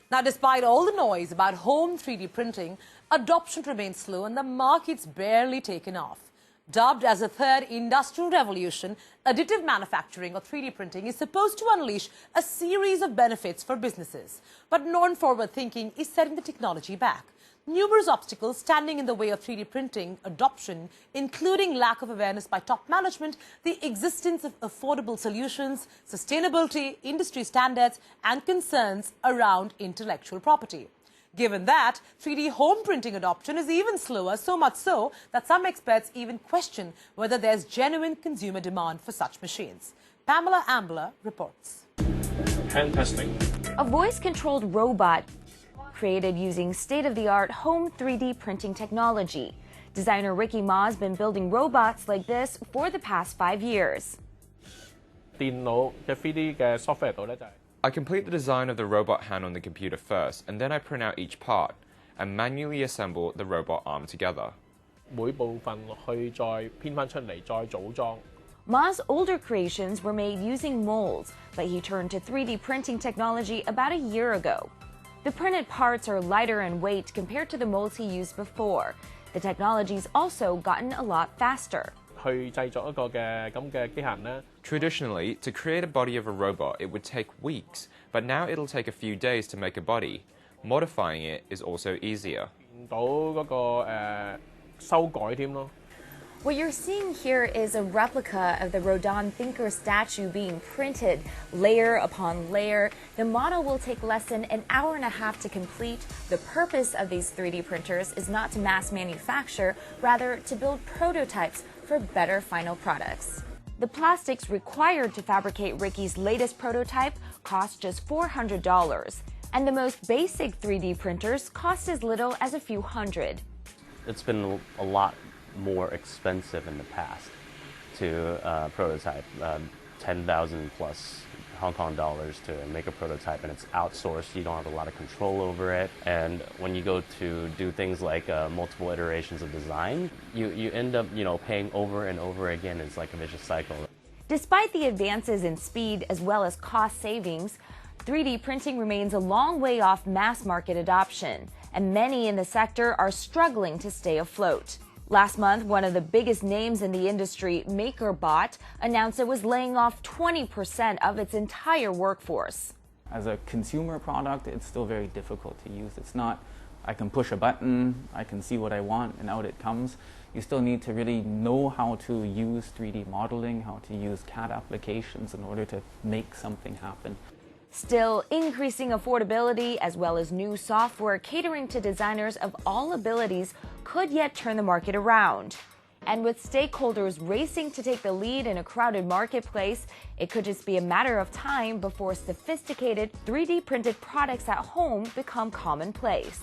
Now, despite all the noise about home 3D printing, adoption remains slow and the market's barely taken off. Dubbed as a third industrial revolution, additive manufacturing or 3D printing is supposed to unleash a series of benefits for businesses. But non-forward thinking is setting the technology back. Numerous obstacles standing in the way of 3D printing adoption, including lack of awareness by top management, the existence of affordable solutions, sustainability, industry standards, and concerns around intellectual property. Given that, 3D home printing adoption is even slower, so much so that some experts even question whether there's genuine consumer demand for such machines. Pamela Ambler reports. Hand testing. A voice-controlled robot created using state-of-the-art home 3D printing technology. Designer Ricky Ma has been building robots like this for the past 5 years. I complete the design of the robot hand on the computer first, and then I print out each part and manually assemble the robot arm together. Ma's older creations were made using molds, but he turned to 3D printing technology about a year ago. The printed parts are lighter in weight compared to the molds he used before. The technology's also gotten a lot faster. Traditionally, to create a body of a robot, it would take weeks, but now it'll take a few days to make a body. Modifying it is also easier. What you're seeing here is a replica of the Rodin thinker statue being printed layer upon layer. The model will take less than an hour and a half to complete. The purpose of these 3D printers is not to mass manufacture, rather to build prototypes for better final products. The plastics required to fabricate Ricky's latest prototype cost just $400, and the most basic 3D printers cost as little as a few hundred. It's been a lot more expensive in the past to prototype, 10,000 plus Hong Kong dollars to make a prototype, and it's outsourced. You don't have a lot of control over it, and when you go to do things like multiple iterations of design, you end up paying over and over again. It's like a vicious cycle. Despite the advances in speed as well as cost savings, 3D printing remains a long way off mass market adoption, and many in the sector are struggling to stay afloat. Last month, one of the biggest names in the industry, MakerBot, announced it was laying off 20% of its entire workforce. As a consumer product, it's still very difficult to use. It's not, I can push a button, I can see what I want, and out it comes. You still need to really know how to use 3D modeling, how to use CAD applications in order to make something happen. Still, increasing affordability as well as new software catering to designers of all abilities could yet turn the market around. And with stakeholders racing to take the lead in a crowded marketplace, it could just be a matter of time before sophisticated 3D printed products at home become commonplace.